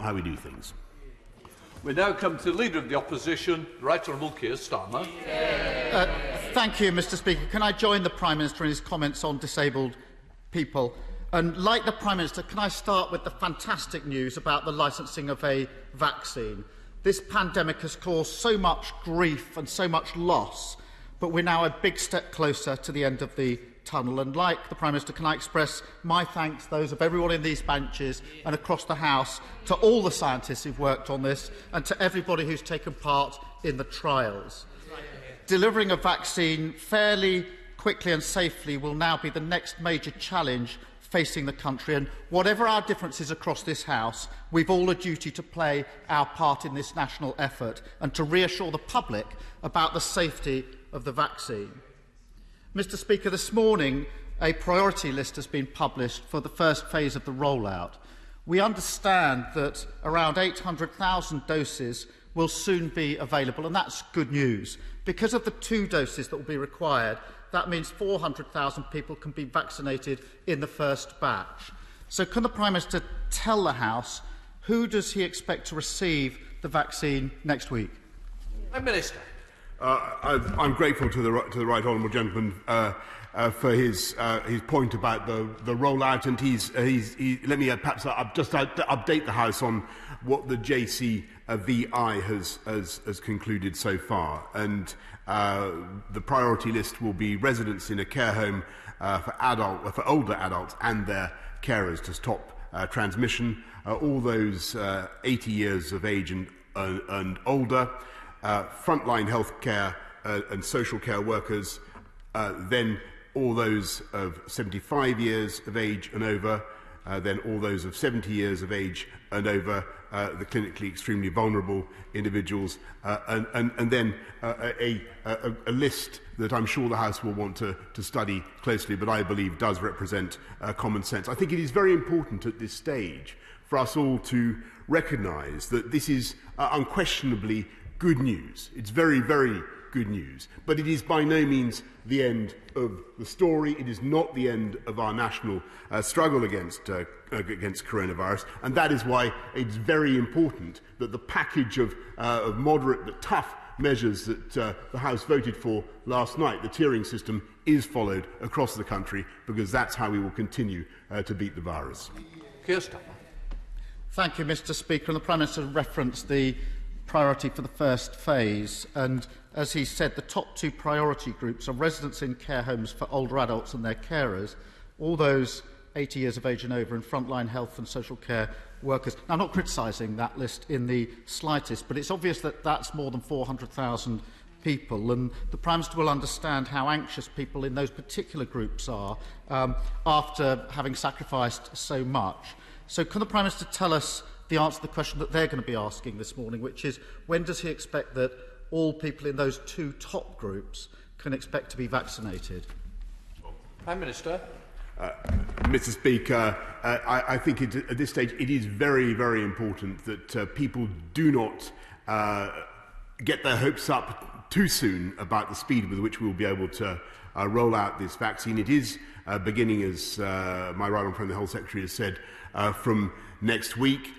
how we do things. We now come to the Leader of the Opposition, the Right Honourable Keir Starmer. Thank you, Mr Speaker. Can I join the Prime Minister in his comments on disabled people? And like the Prime Minister, can I start with the fantastic news about the licensing of a vaccine? This pandemic has caused so much grief and so much loss, but we're now a big step closer to the end of the tunnel. And like the Prime Minister, can I express my thanks, those of everyone in these benches and across the House, to all the scientists who've worked on this and to everybody who's taken part in the trials. Delivering a vaccine fairly, quickly and safely will now be the next major challenge facing the country, and whatever our differences across this House, we've all a duty to play our part in this national effort and to reassure the public about the safety of the vaccine. Mr Speaker, this morning a priority list has been published for the first phase of the rollout. We understand that around 800,000 doses will soon be available, and that's good news. Because of the 2 doses that will be required, that means 400,000 people can be vaccinated in the first batch. So can the Prime Minister tell the House who does he expect to receive the vaccine next week? Prime Minister. I'm grateful to the right honourable gentleman for his point about the rollout, and let me perhaps just update the House on what the JCVI has concluded so far. And the priority list will be residents in a care home for older adults and their carers to stop transmission. All those 80 years of age and older. Frontline healthcare and social care workers, then all those of 75 years of age and over, then all those of 70 years of age and over, the clinically extremely vulnerable individuals, and then a list that I'm sure the House will want to study closely, but I believe does represent common sense. I think it is very important at this stage for us all to recognise that this is unquestionably good news. It's very, very good news. But it is by no means the end of the story. It is not the end of our national struggle against coronavirus. And that is why it's very important that the package of moderate but tough measures that the House voted for last night, the tiering system, is followed across the country, because that's how we will continue to beat the virus. Keir Starmer. Thank you, Mr Speaker. And the Prime Minister referenced the priority for the first phase, and as he said, the top 2 priority groups are residents in care homes for older adults and their carers, all those 80 years of age and over, and frontline health and social care workers. Now, I'm not criticising that list in the slightest, but it's obvious that that's more than 400,000 people, and the Prime Minister will understand how anxious people in those particular groups are after having sacrificed so much. So can the Prime Minister tell us the answer to the question that they're going to be asking this morning, which is, when does he expect that all people in those 2 top groups can expect to be vaccinated? Prime Minister. Mr Speaker, I think at this stage it is very, very important that people do not get their hopes up too soon about the speed with which we will be able to roll out this vaccine. It is beginning, as my right honourable friend the Health Secretary has said, from next week.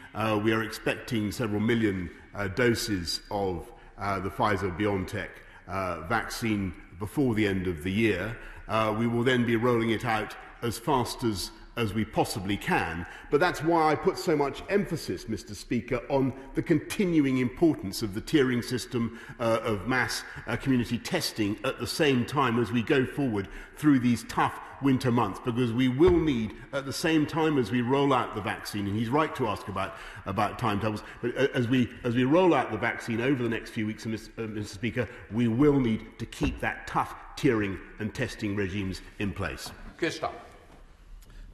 We are expecting several million doses of the Pfizer-BioNTech vaccine before the end of the year. We will then be rolling it out as fast as we possibly can. But that's why I put so much emphasis, Mr Speaker, on the continuing importance of the tiering system of mass community testing at the same time as we go forward through these tough winter months, because we will need, at the same time as we roll out the vaccine, and he's right to ask about timetables, but as we roll out the vaccine over the next few weeks, Mr Speaker, we will need to keep that tough tiering and testing regimes in place. Keir Starmer.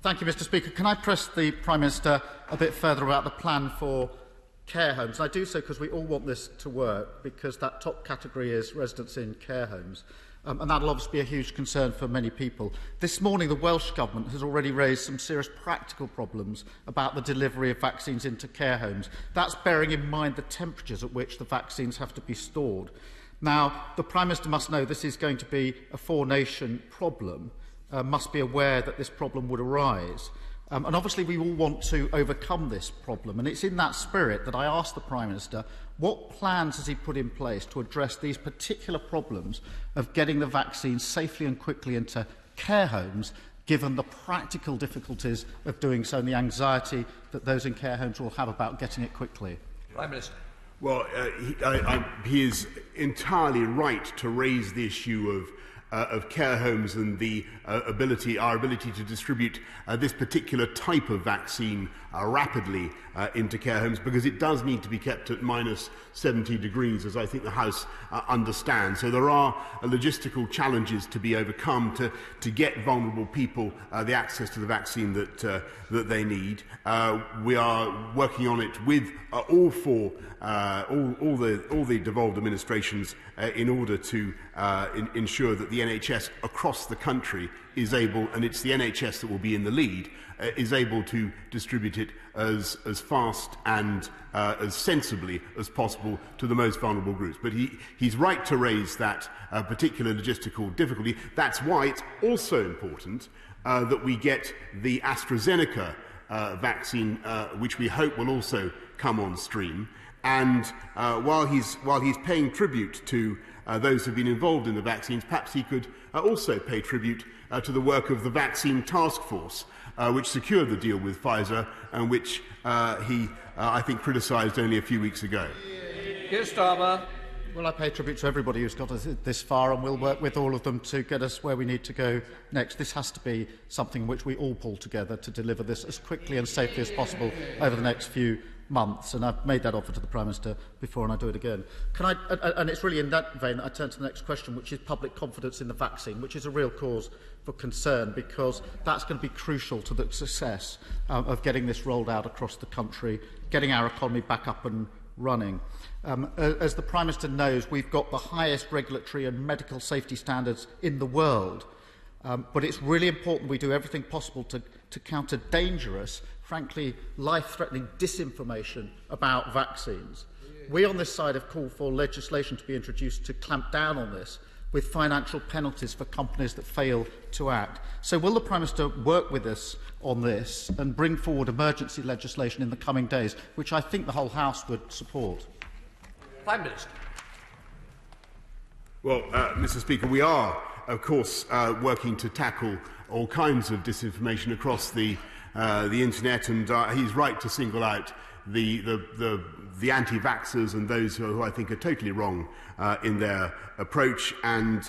Thank you, Mr Speaker. Can I press the Prime Minister a bit further about the plan for care homes? And I do so because we all want this to work, because that top category is residents in care homes. And that will obviously be a huge concern for many people. This morning, the Welsh Government has already raised some serious practical problems about the delivery of vaccines into care homes. That's bearing in mind the temperatures at which the vaccines have to be stored. Now, the Prime Minister must know this is going to be a 4-nation problem, must be aware that this problem would arise. And obviously we all want to overcome this problem, and it's in that spirit that I asked the Prime Minister what plans has he put in place to address these particular problems of getting the vaccine safely and quickly into care homes, given the practical difficulties of doing so and the anxiety that those in care homes will have about getting it quickly. Prime Minister. Well, he is entirely right to raise the issue of care homes and the our ability to distribute this particular type of vaccine rapidly into care homes, because it does need to be kept at minus 70 degrees, as I think the House understands. So there are logistical challenges to be overcome to get vulnerable people the access to the vaccine that they need. We are working on it with all the devolved administrations in order to ensure that the NHS across the country is able, and it's the NHS that will be in the lead, is able to distribute it as fast and as sensibly as possible to the most vulnerable groups. But he's right to raise that particular logistical difficulty. That's why it's also important that we get the AstraZeneca vaccine, which we hope will also come on stream. And while he's paying tribute to those who have been involved in the vaccines, perhaps he could also pay tribute to the work of the Vaccine Task Force, which secured the deal with Pfizer and which he, I think, criticised only a few weeks ago. Starmer. Well, I pay tribute to everybody who's got us this far, and we'll work with all of them to get us where we need to go next. This has to be something which we all pull together to deliver this as quickly and safely as possible over the next few months, and I've made that offer to the Prime Minister before, and I do it again. And it's really in that vein that I turn to the next question, which is public confidence in the vaccine, which is a real cause for concern, because that's going to be crucial to the success of getting this rolled out across the country, getting our economy back up and running. As the Prime Minister knows, we've got the highest regulatory and medical safety standards in the world, but it's really important we do everything possible to counter dangerous, frankly life-threatening disinformation about vaccines. We on this side have called for legislation to be introduced to clamp down on this, with financial penalties for companies that fail to act. So will the Prime Minister work with us on this and bring forward emergency legislation in the coming days, which I think the whole House would support? Prime Minister. Well, Mr. Speaker, we are, of course, working to tackle all kinds of disinformation across the internet, and he's right to single out the anti-vaxxers and those who I think are totally wrong in their approach, and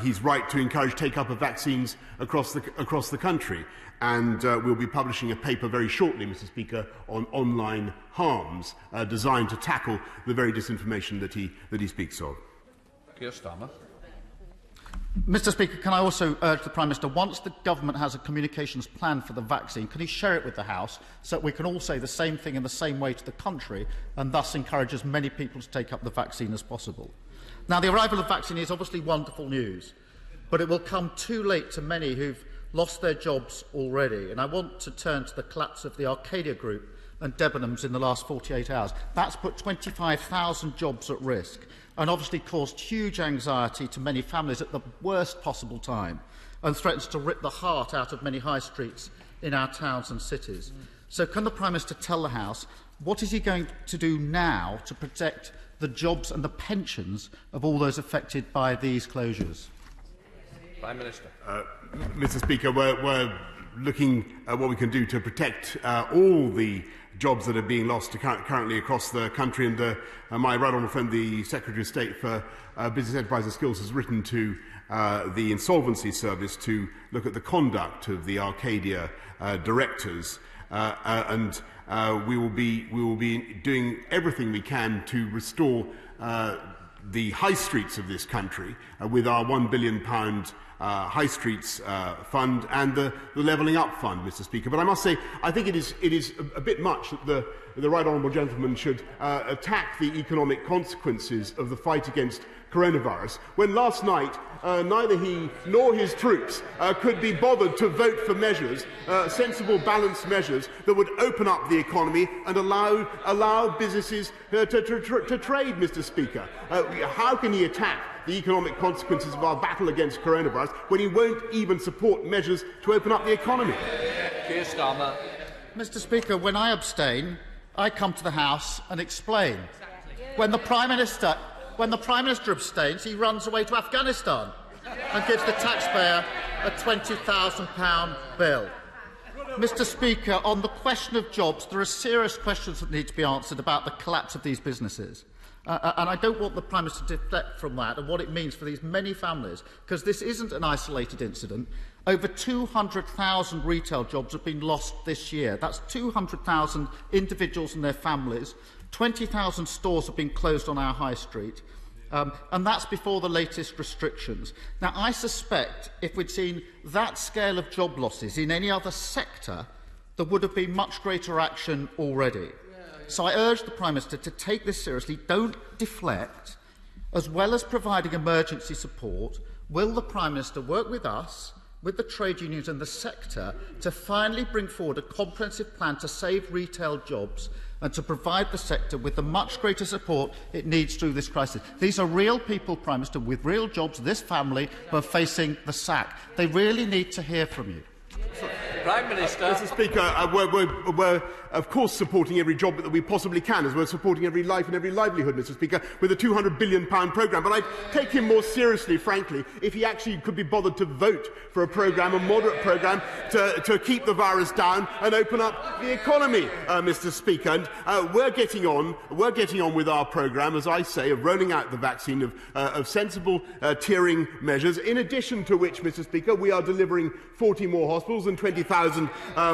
he's right to encourage take-up of vaccines across the country. And we'll be publishing a paper very shortly, Mr. Speaker, on online harms designed to tackle the very disinformation that he speaks of. Starmer. Mr. Speaker, can I also urge the Prime Minister, once the government has a communications plan for the vaccine, can he share it with the House so that we can all say the same thing in the same way to the country, and thus encourage as many people to take up the vaccine as possible? Now, the arrival of vaccine is obviously wonderful news, but it will come too late to many who've lost their jobs already. And I want to turn to the collapse of the Arcadia Group and Debenhams in the last 48 hours. That's put 25,000 jobs at risk and obviously caused huge anxiety to many families at the worst possible time, and threatens to rip the heart out of many high streets in our towns and cities. So can the Prime Minister tell the House what is he going to do now to protect the jobs and the pensions of all those affected by these closures? Prime Minister. Mr. Speaker, we're looking at what we can do to protect all the jobs that are being lost currently across the country, and my right honourable friend, the Secretary of State for Business, Enterprise and Skills, has written to the Insolvency Service to look at the conduct of the Arcadia directors, and we will be doing everything we can to restore the high streets of this country with our £1 billion High Streets Fund and the Levelling Up Fund, Mr. Speaker. But I must say, I think it is a bit much that the right honourable gentleman should attack the economic consequences of the fight against coronavirus, when last night neither he nor his troops could be bothered to vote for measures, sensible, balanced measures that would open up the economy and allow businesses to trade, Mr. Speaker. How can he attack the economic consequences of our battle against coronavirus when he won't even support measures to open up the economy? Keir Starmer. Mr. Speaker, when I abstain, I come to the House and explain. When the Prime Minister abstains, he runs away to Afghanistan and gives the taxpayer a £20,000 bill. Mr. Speaker, on the question of jobs, there are serious questions that need to be answered about the collapse of these businesses. And I don't want the Prime Minister to deflect from that and what it means for these many families, because this isn't an isolated incident. Over 200,000 retail jobs have been lost this year. That's 200,000 individuals and their families. 20,000 stores have been closed on our high street. And that's before the latest restrictions. Now, I suspect if we'd seen that scale of job losses in any other sector, there would have been much greater action already. So I urge the Prime Minister to take this seriously. Don't deflect. As well as providing emergency support, will the Prime Minister work with us, with the trade unions and the sector, to finally bring forward a comprehensive plan to save retail jobs and to provide the sector with the much greater support it needs through this crisis? These are real people, Prime Minister, with real jobs, this family, who are facing the sack. They really need to hear from you. Prime Minister. Mr. Speaker, we're of course supporting every job that we possibly can, as we're supporting every life and every livelihood, Mr. Speaker, with a £200 billion programme. But I'd take him more seriously, frankly, if he actually could be bothered to vote for a programme, a moderate programme, to keep the virus down and open up the economy, Mr. Speaker. And we're getting on with our programme, as I say, of rolling out the vaccine, of sensible tiering measures, in addition to which, Mr. Speaker, we are delivering 40 more hospitals and 20,000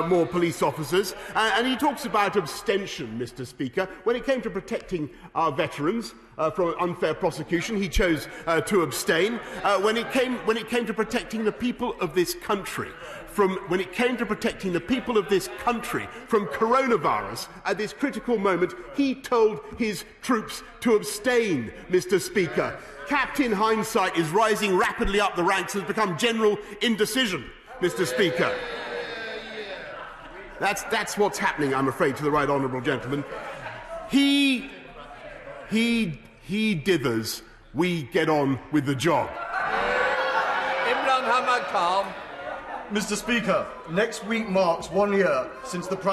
more police officers. And he talks about abstention, Mr. Speaker. When it came to protecting our veterans from unfair prosecution, he chose to abstain. When it came to protecting the people of this country from coronavirus at this critical moment, he told his troops to abstain, Mr. Speaker. Captain Hindsight is rising rapidly up the ranks and has become General Indecision, Mr. Speaker. That's what's happening, I'm afraid, to the right honourable gentleman. He dithers. We get on with the job. Imran Hamad Khan. Mr. Speaker, next week marks 1 year since the